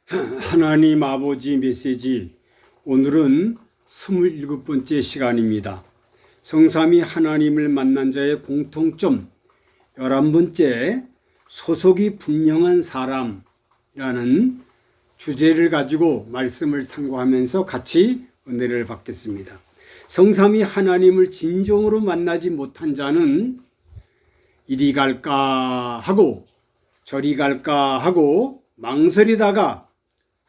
하나님 아버지 메시지, 오늘은 27번째 시간입니다. 성삼위 하나님을 만난 자의 공통점 11번째, 소속이 분명한 사람이라는 주제를 가지고 말씀을 상고하면서 같이 은혜를 받겠습니다. 성삼위 하나님을 진정으로 만나지 못한 자는 이리 갈까 하고 저리 갈까 하고 망설이다가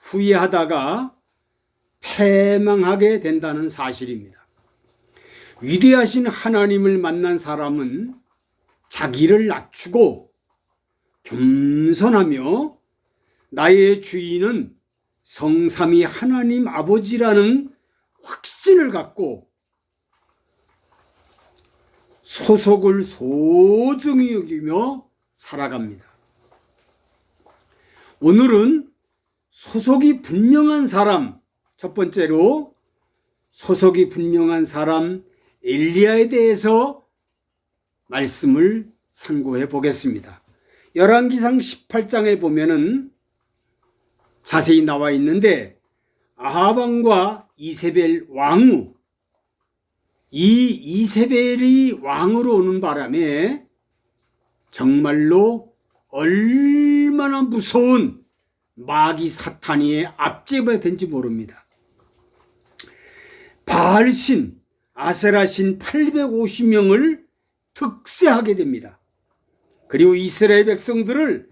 후회하다가 패망하게 된다는 사실입니다. 위대하신 하나님을 만난 사람은 자기를 낮추고 겸손하며 나의 주인은 성삼위 하나님 아버지라는 확신을 갖고 소속을 소중히 여기며 살아갑니다. 오늘은 소속이 분명한 사람, 첫 번째로 소속이 분명한 사람 엘리야에 대해서 말씀을 상고해 보겠습니다. 열왕기상 18장에 보면은 자세히 나와 있는데, 아합 왕과 이세벨 왕후, 이 이세벨이 왕으로 오는 바람에 정말로 얼마나 무서운 마귀 사탄이 압제가 된지 모릅니다. 바알신, 아세라신 850명을 특세하게 됩니다. 그리고 이스라엘 백성들을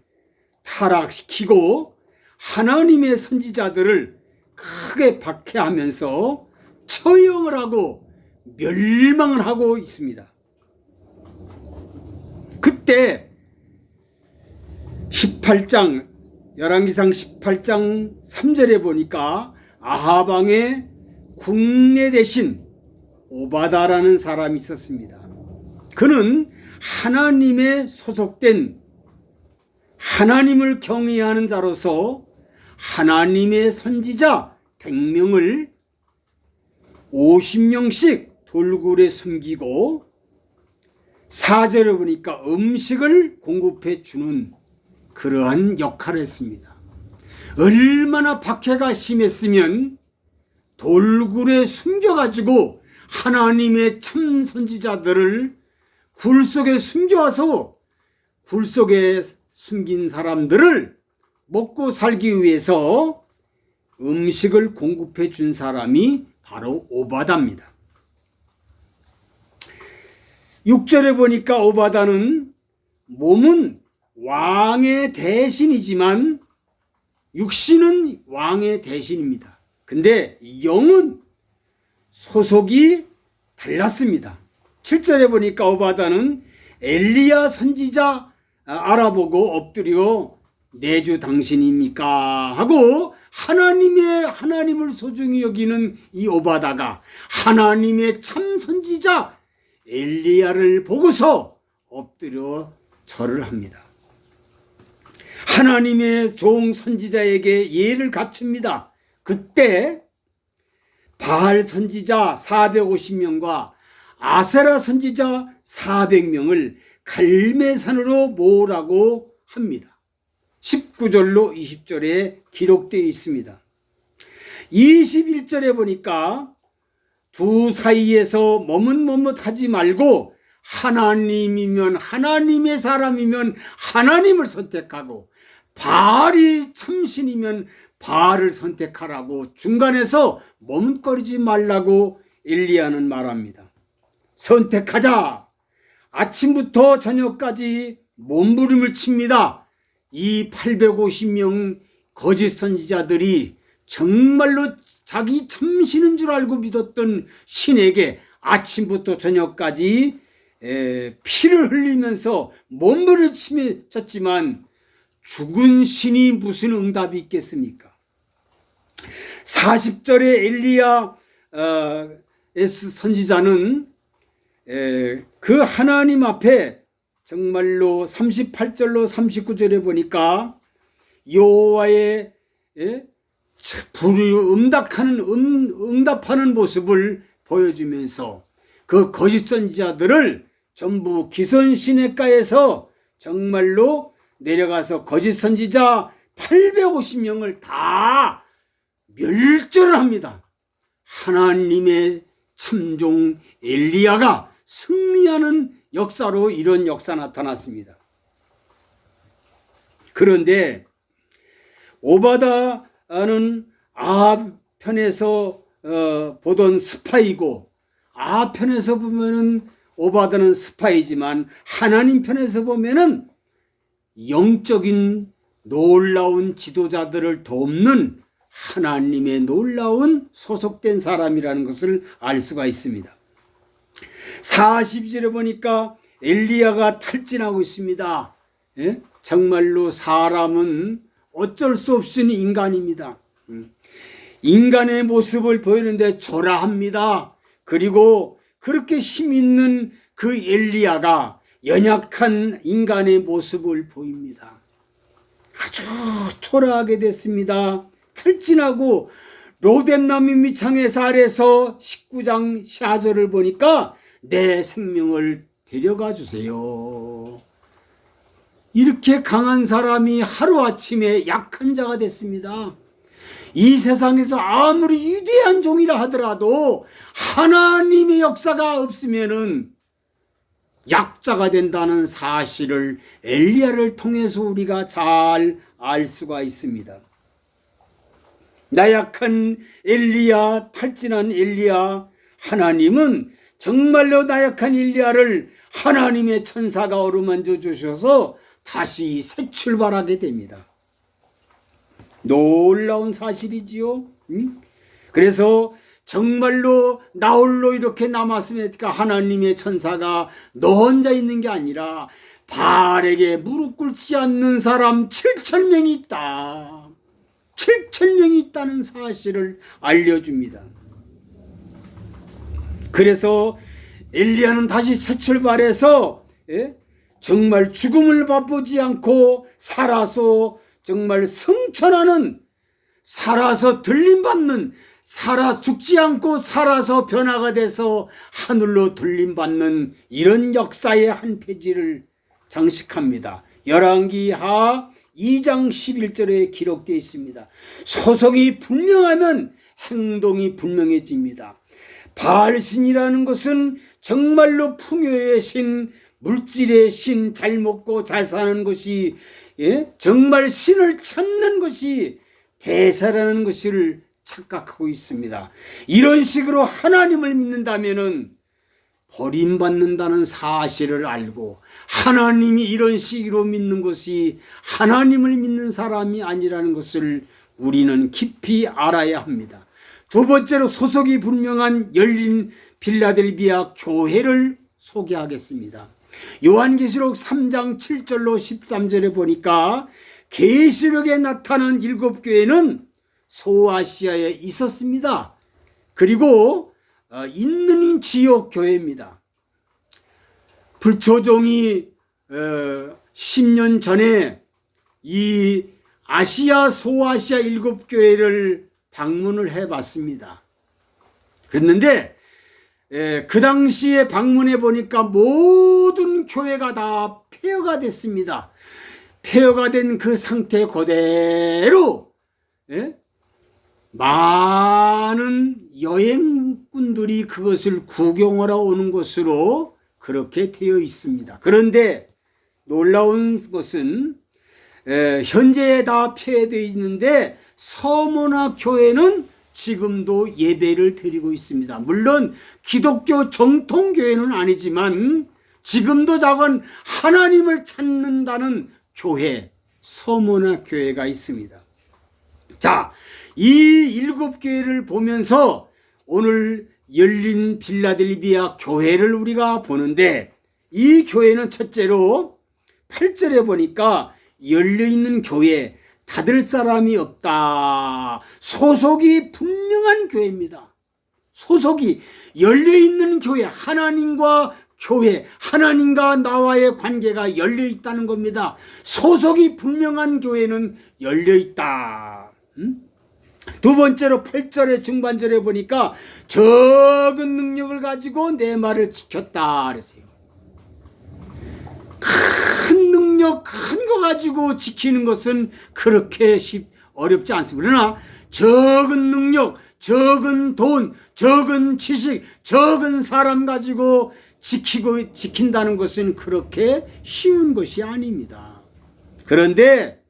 타락시키고 하나님의 선지자들을 크게 박해하면서 처형을 하고 멸망을 하고 있습니다. 그때 18장 열왕기상 18장 3절에 보니까 아합 왕의 국내 대신 오바다라는 사람이 있었습니다. 그는 하나님에 소속된 하나님을 경외하는 자로서 하나님의 선지자 100명을 50명씩 돌굴에 숨기고 4절에 보니까 음식을 공급해 주는 그러한 역할을 했습니다. 얼마나 박해가 심했으면 돌굴에 숨겨가지고 하나님의 참 선지자들을 굴 속에 숨겨와서 굴 속에 숨긴 사람들을 먹고 살기 위해서 음식을 공급해 준 사람이 바로 오바다입니다. 6절에 보니까 오바다는 몸은 왕의 대신이지만 육신은 왕의 대신입니다. 근데 영은 소속이 달랐습니다. 7절에 보니까 오바다는 엘리야 선지자 알아보고 엎드려 내주 당신입니까 하고 하나님을 소중히 여기는 이 오바다가 하나님의 참 선지자 엘리야를 보고서 엎드려 절을 합니다. 하나님의 종 선지자에게 예를 갖춥니다. 그때 바알 선지자 450명과 아세라 선지자 400명을 갈매산으로 모으라고 합니다. 19절로 20절에 기록되어 있습니다. 21절에 보니까 두 사이에서 머뭇머뭇하지 말고 하나님이면 하나님의 사람이면 하나님을 선택하고 바알이 참신이면 바알을 선택하라고 중간에서 머뭇거리지 말라고 엘리야는 말합니다. 선택하자. 아침부터 저녁까지 몸부림을 칩니다. 이 850명 거짓 선지자들이 정말로 자기 참신인 줄 알고 믿었던 신에게 아침부터 저녁까지 피를 흘리면서 몸부림을 쳤지만 죽은 신이 무슨 응답이 있겠습니까? 40절에 엘리야 선지자는 그 하나님 앞에 정말로 38절로 39절에 보니까 여호와의 응답하는 모습을 보여주면서 그 거짓 선지자들을 전부 기선시냇가에서 정말로 내려가서 거짓 선지자 850명을 다 멸절을 합니다. 하나님의 참종 엘리야가 승리하는 역사로 이런 역사 나타났습니다. 그런데 오바다는 아합 편에서 보던 스파이고, 아합 편에서 보면은 오바다는 스파이지만 하나님 편에서 보면은 영적인 놀라운 지도자들을 돕는 하나님의 놀라운 소속된 사람이라는 것을 알 수가 있습니다. 40절에 보니까 엘리야가 탈진하고 있습니다. 예? 정말로 사람은 어쩔 수 없는 인간입니다. 인간의 모습을 보이는데 초라합니다. 그리고 그렇게 힘 있는 그 엘리야가 연약한 인간의 모습을 보입니다. 아주 초라하게 됐습니다. 탈진하고 로뎀나무 밑창에서 아래서 19장 4절을 보니까 내 생명을 데려가 주세요. 이렇게 강한 사람이 하루아침에 약한 자가 됐습니다. 이 세상에서 아무리 위대한 종이라 하더라도 하나님의 역사가 없으면은 약자가 된다는 사실을 엘리야를 통해서 우리가 잘 알 수가 있습니다. 나약한 엘리야, 탈진한 엘리야, 하나님은 정말로 나약한 엘리야를 하나님의 천사가 어루만져 주셔서 다시 새 출발하게 됩니다. 놀라운 사실이지요. 그래서 정말로 나 홀로 이렇게 남았으니까 하나님의 천사가 너 혼자 있는 게 아니라 바알에게 무릎 꿇지 않는 사람 7,000명이 있다. 7,000명이 있다는 사실을 알려줍니다. 그래서 엘리야는 다시 새 출발해서 정말 죽음을 맛보지 않고 살아서 정말 승천하는, 살아서 들림받는, 살아 죽지 않고 살아서 변화가 돼서 하늘로 들림받는 이런 역사의 한 페이지를 장식합니다. 열왕기하 2장 11절에 기록되어 있습니다. 소속이 분명하면 행동이 분명해집니다. 바알신이라는 것은 정말로 풍요의 신, 물질의 신, 잘 먹고 잘 사는 것이, 정말 신을 찾는 것이 대사라는 것을 착각하고 있습니다. 이런 식으로 하나님을 믿는다면은 버림받는다는 사실을 알고, 하나님이 이런 식으로 믿는 것이 하나님을 믿는 사람이 아니라는 것을 우리는 깊이 알아야 합니다. 두 번째로 소속이 분명한 열린 빌라델비아 교회를 소개하겠습니다. 요한계시록 3장 7절로 13절에 보니까 계시록에 나타난 7교회는 소아시아에 있었습니다. 그리고 있는 지역 교회입니다. 불초종이 10년 전에 이 아시아 소아시아 7교회를 방문을 해봤습니다. 그랬는데 그 당시에 방문해 보니까 모든 교회가 다 폐허가 됐습니다. 폐허가 된 그 상태 그대로 많은 여행꾼들이 그것을 구경하러 오는 것으로 그렇게 되어 있습니다. 그런데 놀라운 것은 현재 다 폐허되어 있는데 서모나 교회는 지금도 예배를 드리고 있습니다. 물론 기독교 정통교회는 아니지만 지금도 작은 하나님을 찾는다는 교회, 서모나 교회가 있습니다. 자, 이 7교회를 보면서 오늘 열린 빌라델비아 교회를 우리가 보는데, 이 교회는 첫째로 8절에 보니까 열려있는 교회, 닫을 사람이 없다. 소속이 분명한 교회입니다. 소속이 열려있는 교회, 하나님과 교회, 하나님과 나와의 관계가 열려있다는 겁니다. 소속이 분명한 교회는 열려있다. 두 번째로 8절의 중반절에 보니까 적은 능력을 가지고 내 말을 지켰다 그랬어요. 큰 능력 큰 거 가지고 지키는 것은 그렇게 어렵지 않습니다. 그러나 적은 능력, 적은 돈, 적은 지식, 적은 사람 가지고 지킨다는 것은 그렇게 쉬운 것이 아닙니다. 그런데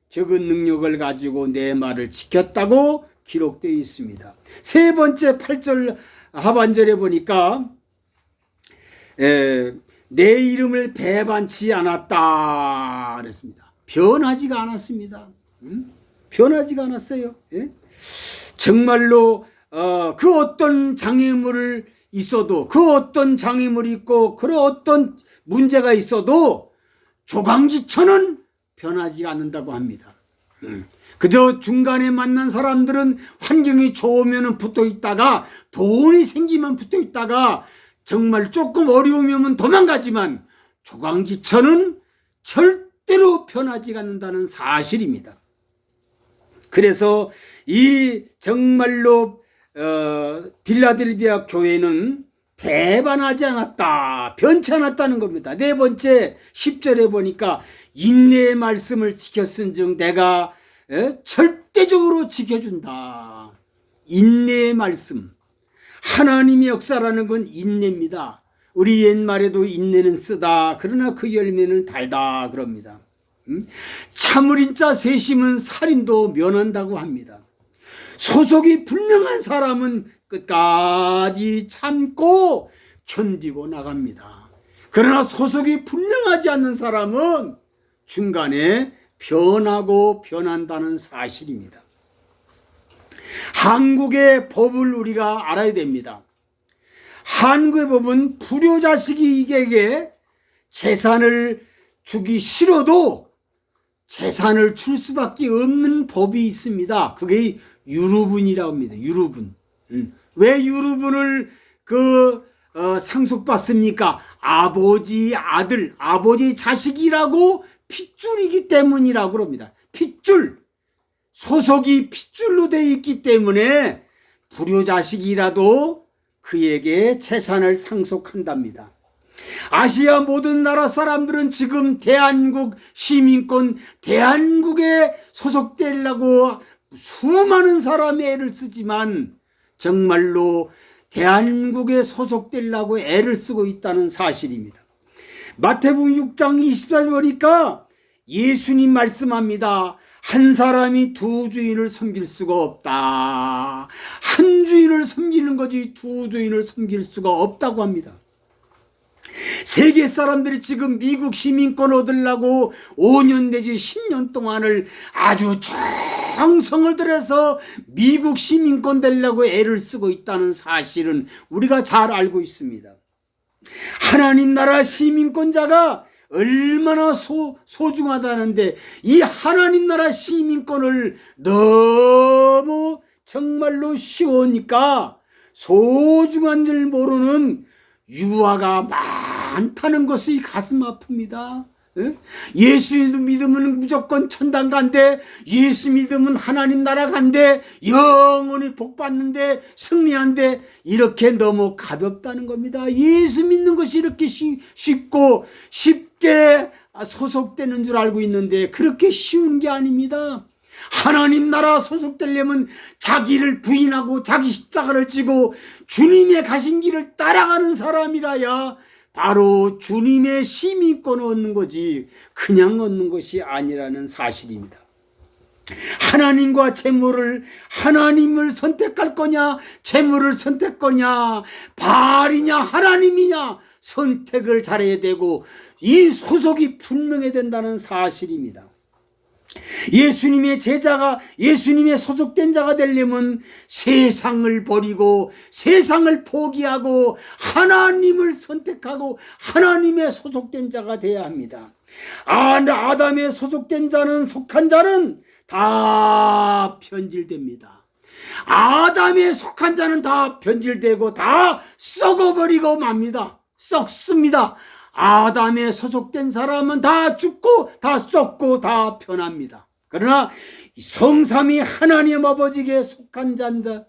적은 능력을 가지고 내 말을 지켰다고 기록되어 있습니다. 세 번째 8절 하반절에 보니까 내 이름을 배반치 않았다 그랬습니다. 변하지가 않았습니다. 변하지가 않았어요. 예? 정말로 그 어떤 장애물을 있어도, 그 어떤 장애물이 있고 그런 어떤 문제가 있어도 조강지처는 변하지 않는다고 합니다. 그저 중간에 만난 사람들은 환경이 좋으면 붙어 있다가, 돈이 생기면 붙어 있다가, 정말 조금 어려우면 도망가지만 조강지처는 절대로 변하지 않는다는 사실입니다. 그래서 이 정말로 빌라델비아 교회는 배반하지 않았다, 변치 않았다는 겁니다. 네 번째 10절에 보니까 인내의 말씀을 지켰은즉 내가 절대적으로 지켜준다. 인내의 말씀, 하나님의 역사라는 건 인내입니다. 우리 옛말에도 인내는 쓰다, 그러나 그 열매는 달다 그럽니다. 참을인 자 세심은 살인도 면한다고 합니다. 소속이 분명한 사람은 끝까지 참고 견디고 나갑니다. 그러나 소속이 분명하지 않는 사람은 중간에 변하고 변한다는 사실입니다. 한국의 법을 우리가 알아야 됩니다. 한국의 법은 불효자식에게 재산을 주기 싫어도 재산을 줄 수밖에 없는 법이 있습니다. 그게 유류분이라고 합니다. 유류분. 왜 유류분을 상속받습니까? 아버지 아들, 아버지 자식이라고 핏줄이기 때문이라고 그럽니다. 핏줄, 소속이 핏줄로 되어 있기 때문에 불효자식이라도 그에게 재산을 상속한답니다. 아시아 모든 나라 사람들은 지금 대한국 시민권, 대한국에 소속되려고 수많은 사람이 애를 쓰지만 정말로 대한국에 소속되려고 애를 쓰고 있다는 사실입니다. 마태복음 6장 24절 보니까 예수님 말씀합니다. 한 사람이 두 주인을 섬길 수가 없다. 한 주인을 섬기는 거지 두 주인을 섬길 수가 없다고 합니다. 세계 사람들이 지금 미국 시민권 얻으려고 5년 내지 10년 동안을 아주 정성을 들여서 미국 시민권 되려고 애를 쓰고 있다는 사실은 우리가 잘 알고 있습니다. 하나님 나라 시민권자가 얼마나 소중하다는데 이 하나님 나라 시민권을 너무 정말로 쉬우니까 소중한 줄 모르는 유아가 많다는 것이 가슴 아픕니다. 예수 믿으면 무조건 천당 간대, 예수 믿으면 하나님 나라 간대, 영원히 복 받는데 승리한대, 이렇게 너무 가볍다는 겁니다. 예수 믿는 것이 이렇게 쉽고 쉽게 소속되는 줄 알고 있는데 그렇게 쉬운 게 아닙니다. 하나님 나라 소속되려면 자기를 부인하고 자기 십자가를 지고 주님의 가신 길을 따라가는 사람이라야 바로 주님의 시민권을 얻는 거지 그냥 얻는 것이 아니라는 사실입니다. 하나님과 재물을, 하나님을 선택할 거냐 재물을 선택할 거냐, 바알이냐 하나님이냐 선택을 잘해야 되고 이 소속이 분명해야 된다는 사실입니다. 예수님의 제자가, 예수님의 소속된 자가 되려면 세상을 버리고 세상을 포기하고 하나님을 선택하고 하나님의 소속된 자가 되어야 합니다. 아담의 소속된 자는, 속한 자는 다 변질됩니다. 아담에 속한 자는 다 변질되고 다 썩어버리고 맙니다. 썩습니다. 아담에 소속된 사람은 다 죽고 다 썩고 다 변합니다. 그러나 성삼위 하나님 아버지에게 속한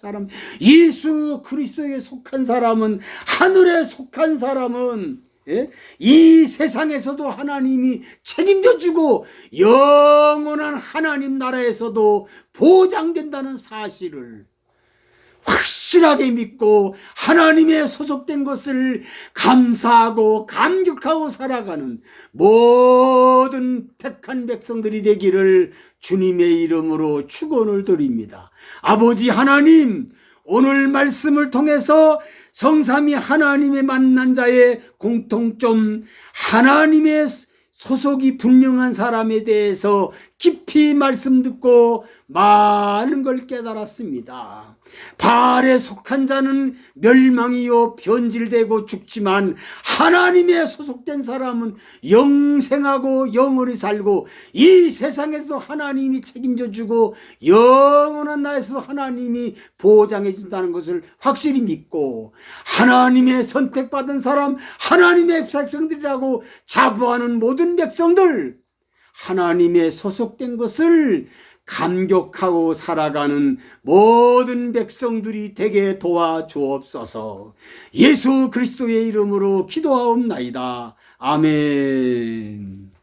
사람, 예수 그리스도에게 속한 사람은, 하늘에 속한 사람은 예? 이 세상에서도 하나님이 책임져 주고 영원한 하나님 나라에서도 보장된다는 사실을 확실하게 믿고 하나님의 소속된 것을 감사하고 감격하고 살아가는 모든 택한 백성들이 되기를 주님의 이름으로 축원을 드립니다. 아버지 하나님, 오늘 말씀을 통해서 성삼위 하나님의 만난 자의 공통점, 하나님의 소속이 분명한 사람에 대해서 깊이 말씀 듣고 많은 걸 깨달았습니다. 바알에 속한 자는 멸망이요 변질되고 죽지만 하나님의 소속된 사람은 영생하고 영원히 살고 이 세상에서 하나님이 책임져 주고 영원한 나라에서 하나님이 보장해 준다는 것을 확실히 믿고 하나님의 선택받은 사람, 하나님의 백성들이라고 자부하는 모든 백성들, 하나님의 소속된 것을 감격하고 살아가는 모든 백성들이 되게 도와주옵소서. 예수 그리스도의 이름으로 기도하옵나이다. 아멘.